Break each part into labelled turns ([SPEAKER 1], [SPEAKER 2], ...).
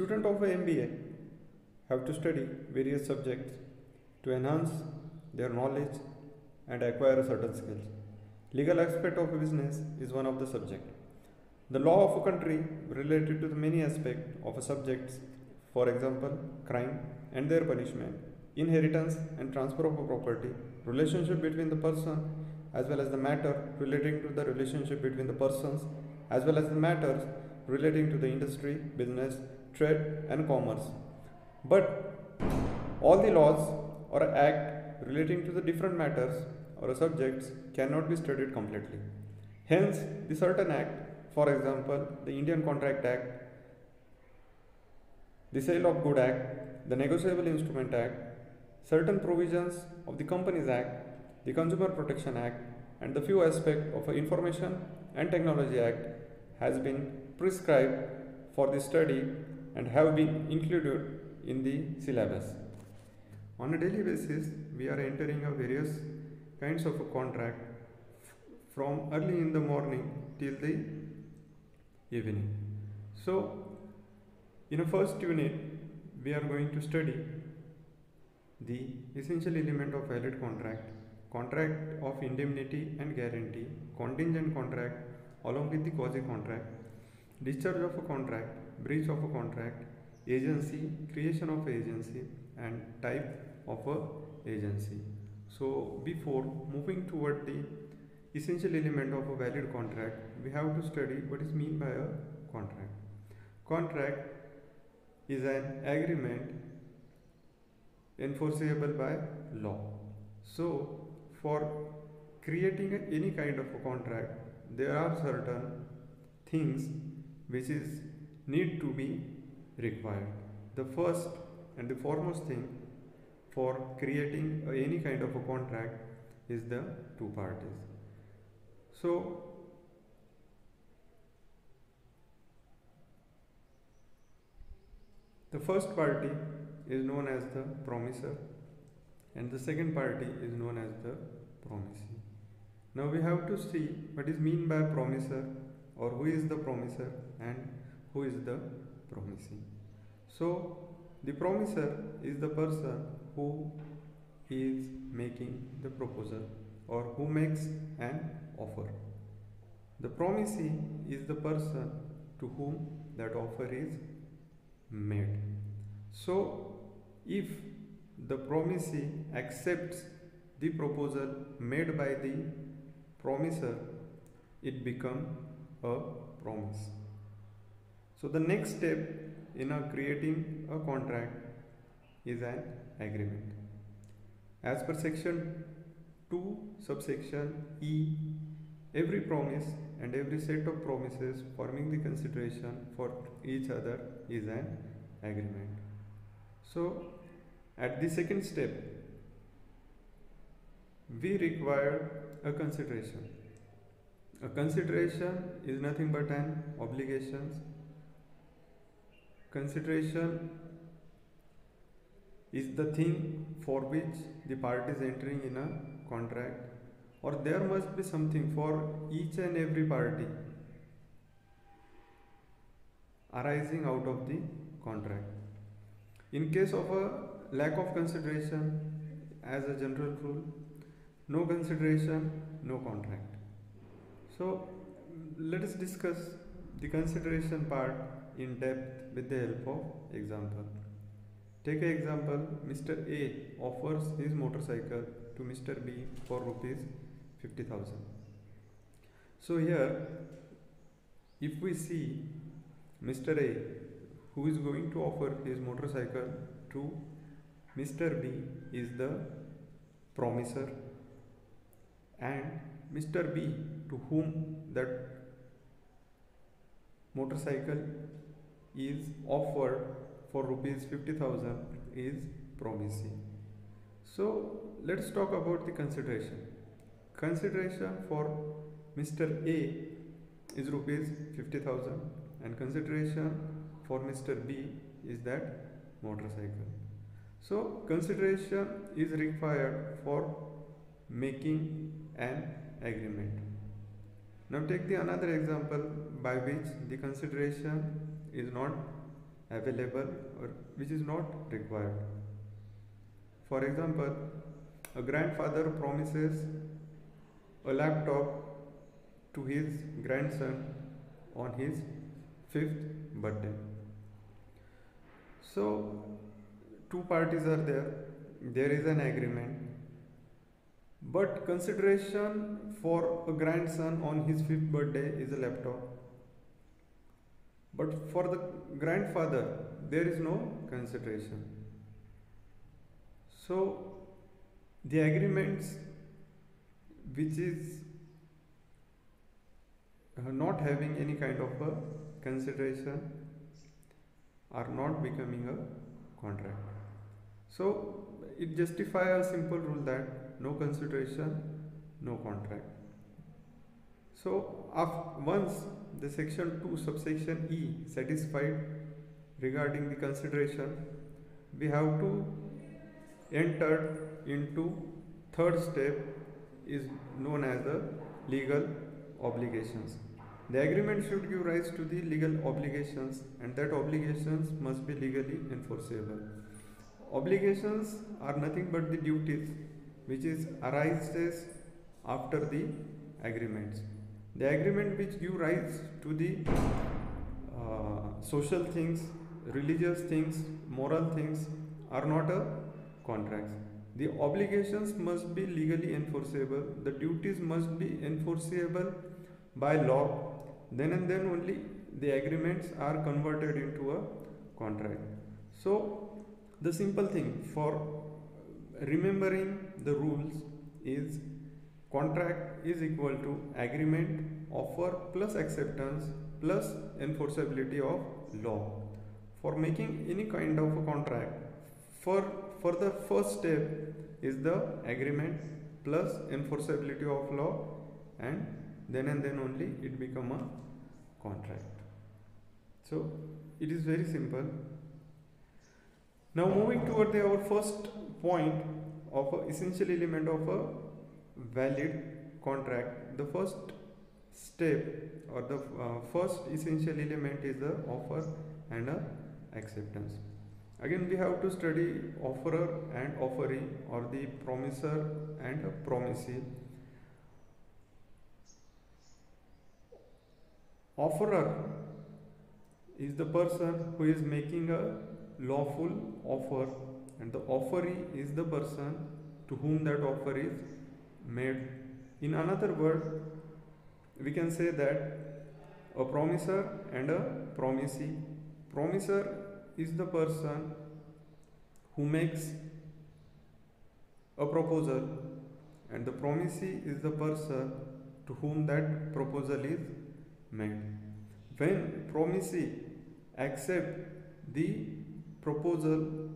[SPEAKER 1] Student of a MBA have to study various subjects to enhance their knowledge and acquire certain skills. Legal aspect of a business is one of the subject. The law of a country related to the many aspects of a subjects, for example, crime and their punishment, inheritance and transfer of a property, relationship between the person, as well as the matter relating to the relationship between the persons, as well as the matters relating to the industry, business, trade and commerce. But all the laws or act relating to the different matters or subjects cannot be studied completely. Hence, the certain act, for example, the Indian Contract Act, the Sale of Good Act, the Negotiable Instrument Act, certain provisions of the Companies Act, the Consumer Protection Act, and the few aspects of the Information and Technology Act has been prescribed for the study and have been included in the syllabus. On a daily basis, we are entering a various kinds of a contract from early in the morning till the evening. So, in a first unit, we are going to study the essential element of valid contract, contract of indemnity and guarantee, contingent contract along with the quasi-contract, discharge of a contract, breach of a contract, agency, creation of agency and type of a agency. So before moving toward the essential element of a valid contract, we have to study what is meant by a contract. Contract is an agreement enforceable by law. So for creating any kind of a contract, there are certain things which is need to be required. The first and the foremost thing for creating any kind of a contract is the two parties. So the first party is known as the promisor and the second party is known as the promisee. Now we have to see what is meant by promisor, or who is the promisor and who is the promisee. So the promisor is the person who is making the proposal or who makes an offer. The promisee is the person to whom that offer is made. So if the promisee accepts the proposal made by the promisor, it becomes a promise. So the next step in creating a contract is an agreement. As per section 2 subsection E, every promise and every set of promises forming the consideration for each other is an agreement. So at the second step, we require a consideration. A consideration is nothing but an obligation. Consideration is the thing for which the party is entering in a contract, or there must be something for each and every party arising out of the contract. In case of a lack of consideration, as a general rule, no consideration, no contract. So let us discuss the consideration part in depth with the help of example. Take an example, Mr. A offers his motorcycle to Mr. B for rupees 50,000. So here, if we see Mr. A, who is going to offer his motorcycle to Mr. B, is the promisor, and Mr. B, to whom that motorcycle is offered for rupees 50,000, is promisee. So let's talk about the consideration. Consideration for Mr. A is rupees 50,000 and consideration for Mr. B is that motorcycle. So consideration is required for making an agreement. Now take the another example by which the consideration is not available or which is not required. For example, a grandfather promises a laptop to his grandson on his 5th birthday. So, two parties are there, there is an agreement, but consideration for a grandson on his 5th birthday is a laptop. But for the grandfather, there is no consideration. So, the agreements which is not having any kind of a consideration are not becoming a contract. So, it justifies a simple rule that no consideration, no contract. So, once the section 2 subsection E satisfied regarding the consideration, we have to enter into third step is known as the legal obligations. The agreement should give rise to the legal obligations, and that obligations must be legally enforceable. Obligations are nothing but the duties which arises after the agreements. The agreement which give rise to the social things, religious things, moral things are not a contracts. The obligations must be legally enforceable. The duties must be enforceable by law. Then and then only the agreements are converted into a contract. So the simple thing for remembering the rules is contract is equal to agreement, offer plus acceptance plus enforceability of law. For making any kind of a contract, for the first step is the agreement plus enforceability of law, and then only it become a contract. So it is very simple. Now moving toward our first point of a essential element of a valid contract. The first step or the first essential element is the offer and acceptance. Again, we have to study offerer and offeree, or the promiser and promisee. Offerer is the person who is making a lawful offer, and the offeree is the person to whom that offer is made. In another word, we can say that a promiser and a promisee. Promiser is the person who makes a proposal, and the promisee is the person to whom that proposal is made. When promisee accept the proposal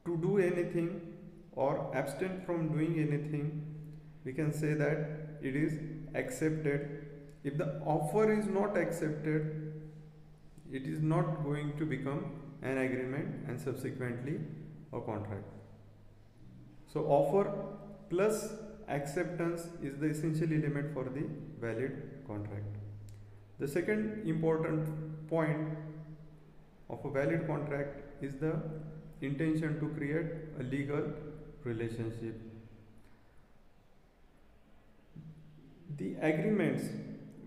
[SPEAKER 1] to do anything or abstain from doing anything, we can say that it is accepted. If the offer is not accepted, it is not going to become an agreement and subsequently a contract. So offer plus acceptance is the essential element for the valid contract. The second important point of a valid contract is the intention to create a legal relationship. The agreements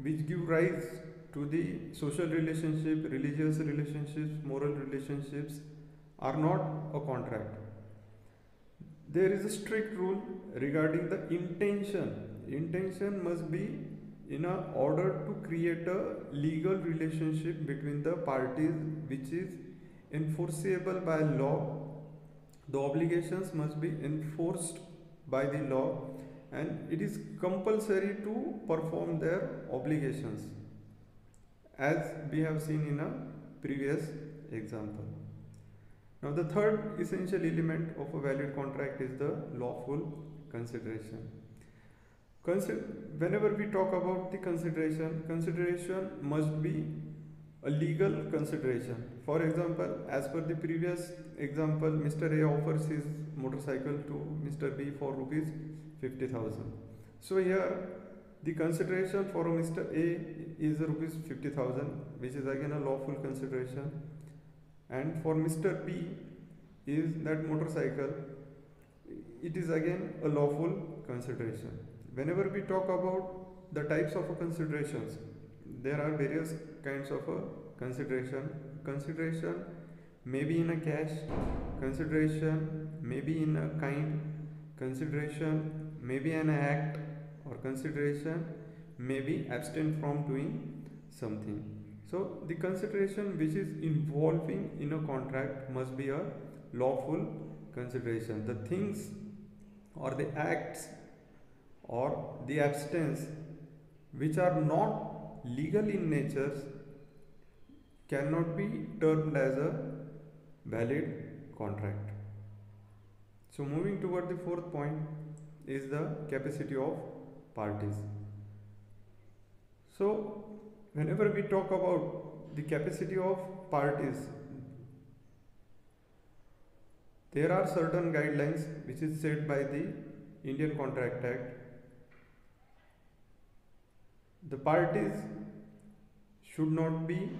[SPEAKER 1] which give rise to the social relationship, religious relationships, moral relationships are not a contract. There is a strict rule regarding the intention. Intention must be in order to create a legal relationship between the parties which is enforceable by law. The obligations must be enforced by the law, and it is compulsory to perform their obligations, as we have seen in a previous example. Now the third essential element of a valid contract is the lawful consideration. Whenever we talk about the consideration must be a legal consideration. For example, as per the previous example, Mr. A offers his motorcycle to Mr. B for rupees 50,000. So here the consideration for Mr. A is rupees 50,000, which is again a lawful consideration. and for Mr. P is that motorcycle, it is again a lawful consideration. Whenever we talk about the types of considerations, there are various kinds of a consideration. Consideration may be in a cash, consideration may be in a kind, consideration may be an act, or consideration may be abstain from doing something. So the consideration which is involving in a contract must be a lawful consideration. The things or the acts or the abstains which are not legal in nature cannot be termed as a valid contract. So moving toward the fourth point is the capacity of parties. So whenever we talk about the capacity of parties, there are certain guidelines which is set by the Indian Contract Act. The parties should not be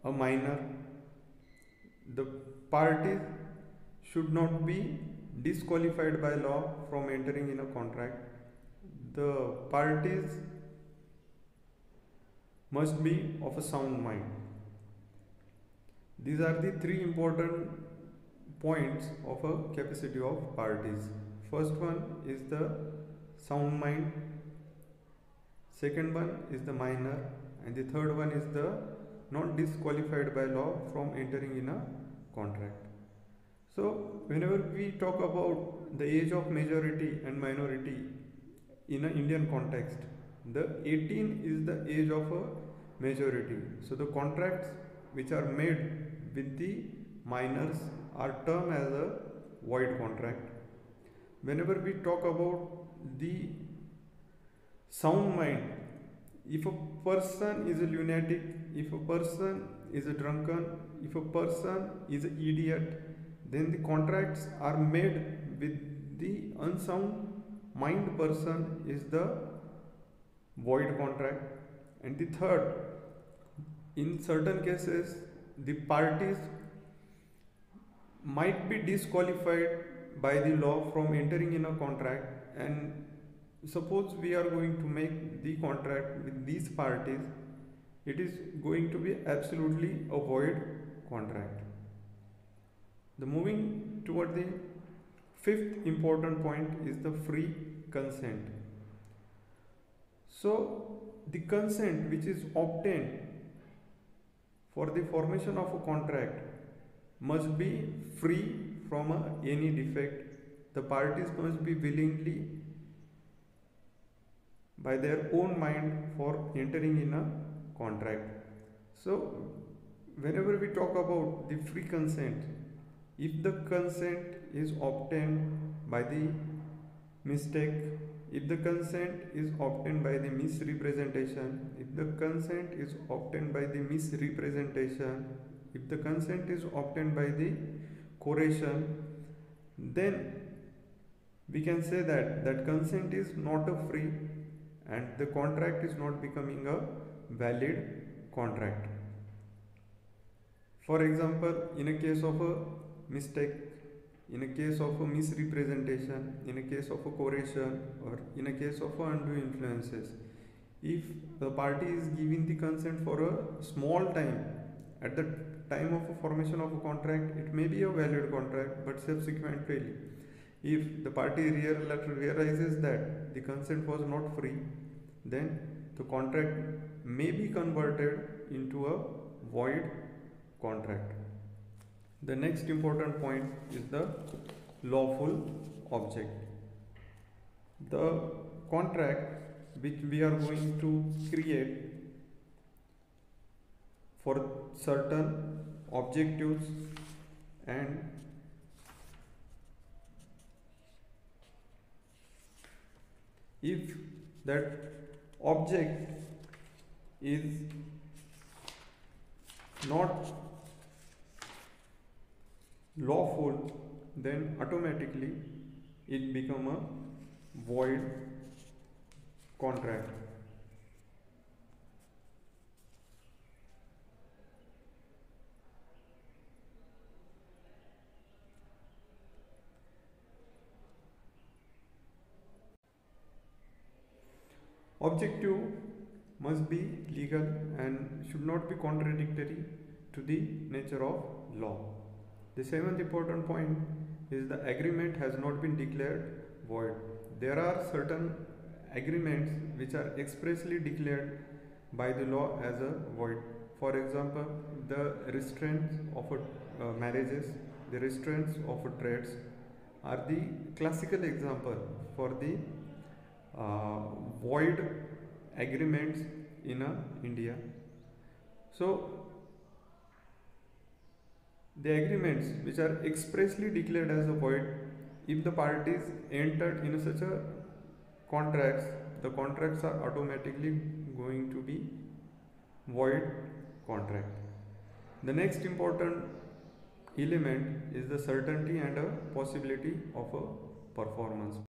[SPEAKER 1] a minor. The parties should not be disqualified by law from entering in a contract. The parties must be of a sound mind. These are the three important points of a capacity of parties. First one is the sound mind, second one is the minor, and the third one is the not disqualified by law from entering in a contract. So whenever we talk about the age of majority and minority in an Indian context, the 18 is the age of a majority. So the contracts which are made with the minors are termed as a void contract. Whenever we talk about the sound mind, if a person is a lunatic, if a person is a drunken, if a person is an idiot, then the contracts are made with the unsound mind person is the void contract. And the third, in certain cases the parties might be disqualified by the law from entering in a contract, and suppose we are going to make the contract with these parties, it is going to be absolutely a void contract. The moving toward the fifth important point is the free consent. So the consent which is obtained for the formation of a contract must be free from any defect. The parties must be willingly by their own mind for entering in a contract. So whenever we talk about the free consent, if the consent is obtained by the mistake, if the consent is obtained by the misrepresentation, if the consent is obtained by the misrepresentation, if the consent is obtained by the coercion, then we can say that that consent is not a free and the contract is not becoming a valid contract. For example, in a case of a mistake, in a case of a misrepresentation, in a case of a coercion, or in a case of undue influences, if the party is giving the consent for a small time, at the time of a formation of a contract, it may be a valid contract, but subsequently, if the party realizes that the consent was not free, then the contract may be converted into a void contract. The next important point is the lawful object. The contract which we are going to create for certain objectives, and if that object is not lawful, then automatically it become a void contract. Objective must be legal and should not be contradictory to the nature of law. The seventh important point is the agreement has not been declared void. There are certain agreements which are expressly declared by the law as a void. For example, the restraints of marriages, the restraints of trades are the classical example for the void agreements in India. So the agreements which are expressly declared as a void, if the parties entered in such a contracts, the contracts are automatically going to be void contract. The next important element is the certainty and a possibility of a performance.